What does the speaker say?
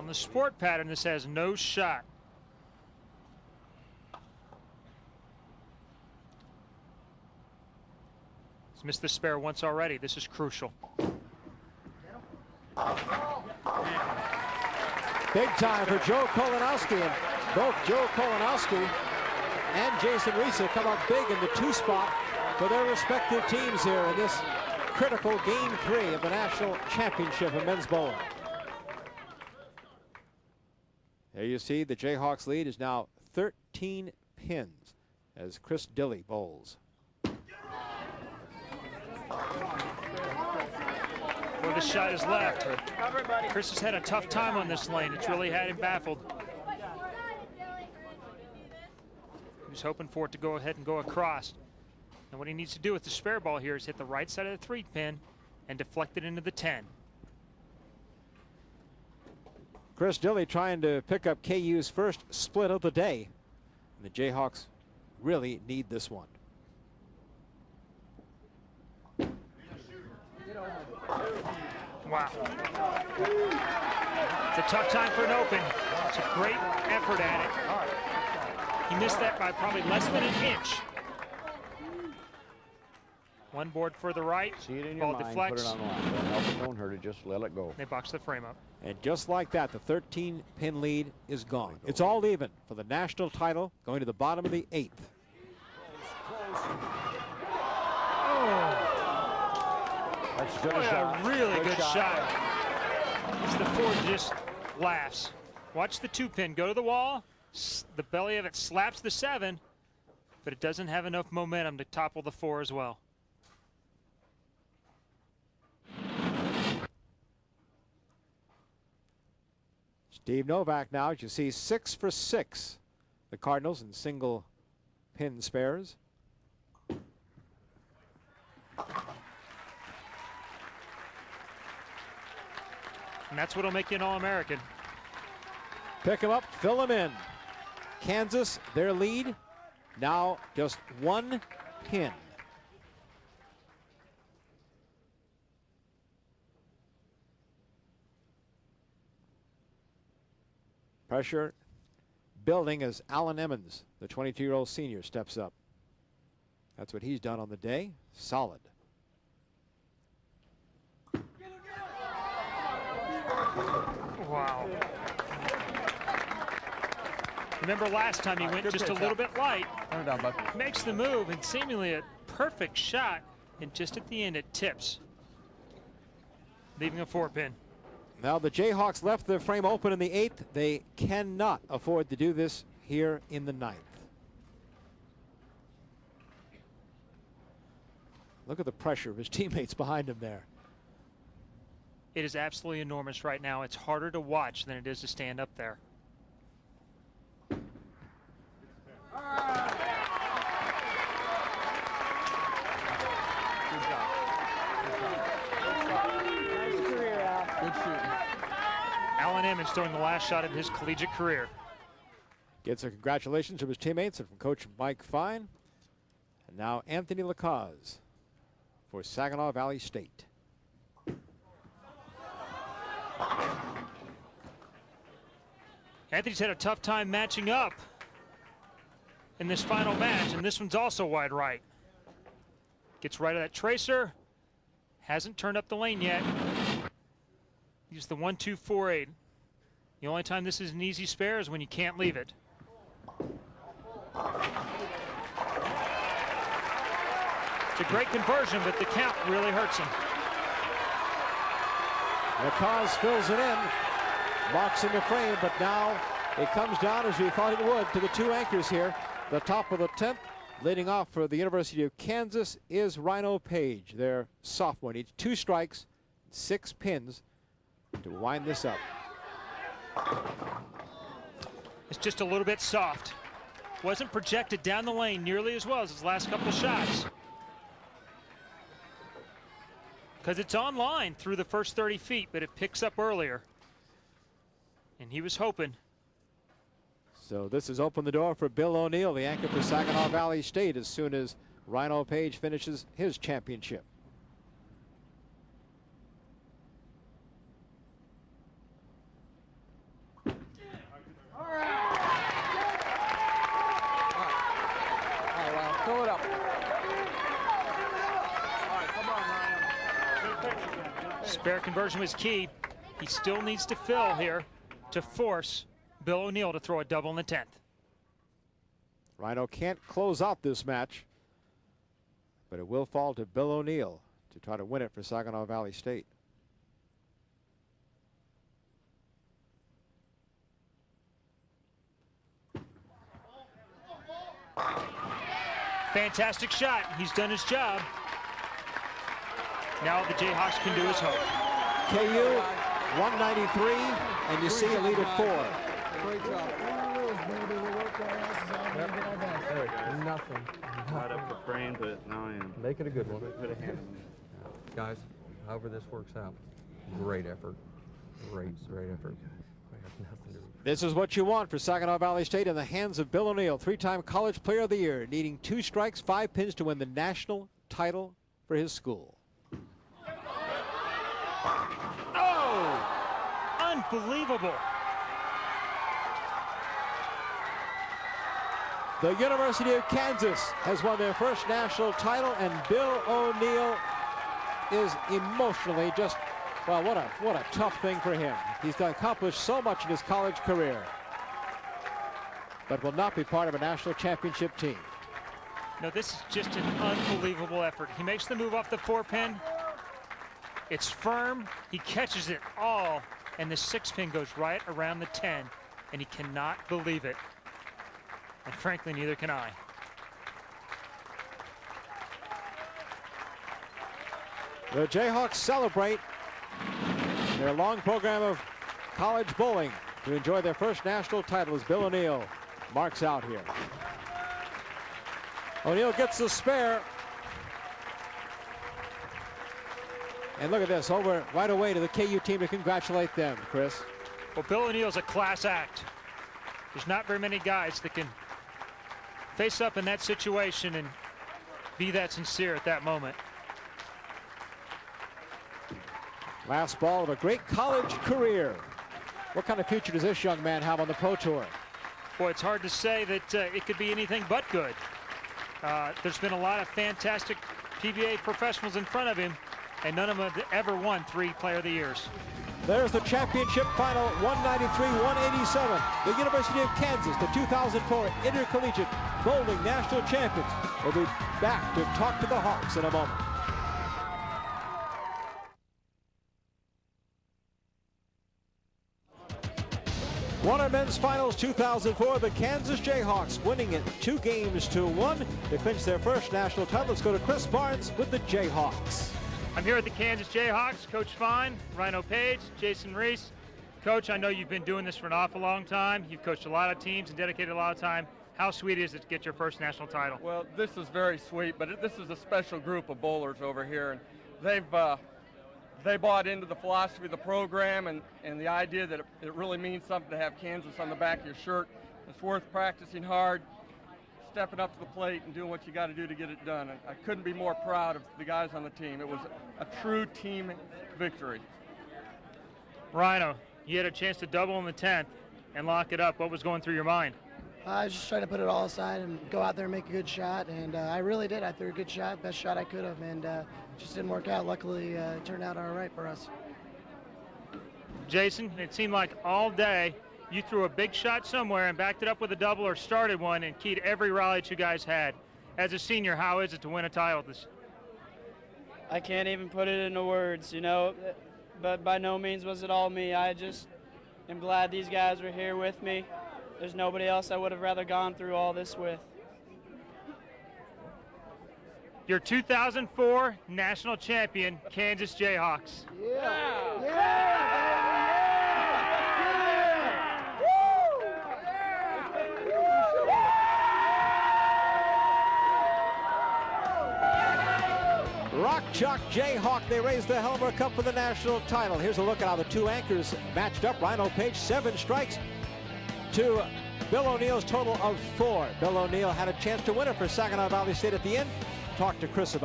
On the sport pattern, this has no shot. He's missed the spare once already. This is crucial. Big time for Joe Kolanowski, and both Joe Kolanowski and Jason Reese come up big in the 2 spot for their respective teams here in this critical game 3 of the National Championship of Men's Bowling. There you see the Jayhawks lead is now 13 pins as Chris Dilley bowls. Well, the shot is left, but Chris has had a tough time on this lane. It's really had him baffled. He was hoping for it to go ahead and go across. And what he needs to do with the spare ball here is hit the right side of the 3 pin and deflect it into the 10. Chris Dilley trying to pick up KU's first split of the day. And the Jayhawks really need this one. Wow. It's a tough time for an open. It's a great effort at it. He missed that by probably less than an inch. One board further right. See it in your mind, deflects. put it on the line. Don't help it, don't hurt it, just let it go. They box the frame up. And just like that, the 13-pin lead is gone. It's all even for the national title, going to the bottom of the 8th. Oh. That's good A really good shot. As the 4 just laughs. Watch the 2-pin go to the wall. The belly of it slaps the 7, but it doesn't have enough momentum to topple the 4 as well. Steve Novak now, as you see, 6 for 6. The Cardinals in single pin spares. And that's what'll make you an All-American. Pick them up, fill them in. Kansas, their lead, now just 1 pin. Pressure building as Alan Emmons, the 22-year-old senior, steps up. That's what he's done on the day. Solid. Wow. Remember last time he went just a little bit light. Turn it down, bud. Makes the move, and seemingly a perfect shot, and just at the end it tips, leaving a 4-pin. Now the Jayhawks left their frame open in the 8th. They cannot afford to do this here in the 9th. Look at the pressure of his teammates behind him there. It is absolutely enormous right now. It's harder to watch than it is to stand up there. Alan Emmons throwing the last shot of his collegiate career. Gets a congratulations from his teammates and from Coach Mike Fine. And now Anthony Lacaze for Saginaw Valley State. Anthony's had a tough time matching up in this final match, and this one's also wide right. Gets right of that tracer. Hasn't turned up the lane yet. Use the 1-2-4-8. The only time this is an easy spare is when you can't leave it. It's a great conversion, but the count really hurts him. Lacaze fills it in, box in the frame, but now it comes down, as we thought it would, to the 2 anchors here. The top of the 10th, leading off for the University of Kansas, is Rhino Page, their sophomore. Needs 2 strikes, 6 pins to wind this up. It's just a little bit soft. Wasn't projected down the lane nearly as well as his last couple shots. Because it's on line through the first 30 feet, but it picks up earlier. And he was hoping. So this has opened the door for Bill O'Neill, the anchor for Saginaw Valley State, as soon as Rhino Page finishes his championship. Spare conversion was key. He still needs to fill here to force Bill O'Neill to throw a double in the 10th. Rhino can't close out this match, but it will fall to Bill O'Neill to try to win it for Saginaw Valley State. Fantastic shot. He's done his job. Now the Jayhawks can do his hope. KU 193, and you see a lead at 4. Great job. Nothing. Not up for frame, but now I am. Make it a good one. Put a hand on me. Guys, however this works out, great effort. Great effort. I have nothing to. This is what you want for Saginaw Valley State in the hands of Bill O'Neill, 3-time College Player of the Year, needing 2 strikes, 5 pins to win the national title for his school. Oh! Unbelievable. The University of Kansas has won their first national title, and Bill O'Neill is emotionally just, well, what a tough thing for him. He's accomplished so much in his college career, but will not be part of a national championship team. No, this is just an unbelievable effort. He makes the move off the 4-pin. It's firm. He catches it all, and the 6-pin goes right around the 10, and he cannot believe it. And frankly, neither can I. The Jayhawks celebrate their long program of college bowling to enjoy their first national title as Bill O'Neill marks out here. O'Neill gets the spare. And look at this, over right away to the KU team to congratulate them, Chris. Well, Bill O'Neill's a class act. There's not very many guys that can face up in that situation and be that sincere at that moment. Last ball of a great college career. What kind of future does this young man have on the Pro Tour? Boy, it's hard to say that it could be anything but good. There's been a lot of fantastic PBA professionals in front of him, and none of them have ever won 3 Player of the Years. There's the championship final, 193-187. The University of Kansas, the 2004 Intercollegiate Bowling National Champions. We'll be back to talk to the Hawks in a moment. One of men's finals 2004, the Kansas Jayhawks winning it 2-1 to clinch their first national title. Let's go to Chris Barnes with the Jayhawks. I'm here at the Kansas Jayhawks. Coach Fine, Rhino Page, Jason Reese. Coach, I know you've been doing this for an awful long time. You've coached a lot of teams and dedicated a lot of time. How sweet is it to get your first national title? Well, this is very sweet, but this is a special group of bowlers over here, and they bought into the philosophy of the program and the idea that it really means something to have Kansas on the back of your shirt. It's worth practicing hard, stepping up to the plate and doing what you got to do to get it done. And I couldn't be more proud of the guys on the team. It was a true team victory. Rhino, you had a chance to double in the 10th and lock it up. What was going through your mind? I was just trying to put it all aside and go out there and make a good shot, and I really did. I threw a good shot, best shot I could have, and just didn't work out. Luckily, it turned out all right for us. Jason, it seemed like all day you threw a big shot somewhere and backed it up with a double or started one and keyed every rally that you guys had. As a senior, how is it to win a title? I can't even put it into words, you know, but by no means was it all me. I just am glad these guys were here with me. There's nobody else I would have rather gone through all this with. Your 2004 national champion, Kansas Jayhawks. Yeah! Yeah! Rock Chalk Jayhawk, they raised the Helmer Cup for the national title. Here's a look at how the 2 anchors matched up. Rhino Page, 7 strikes to Bill O'Neill's total of 4. Bill O'Neill had a chance to win it for Saginaw Valley State at the end. Talk to Chris about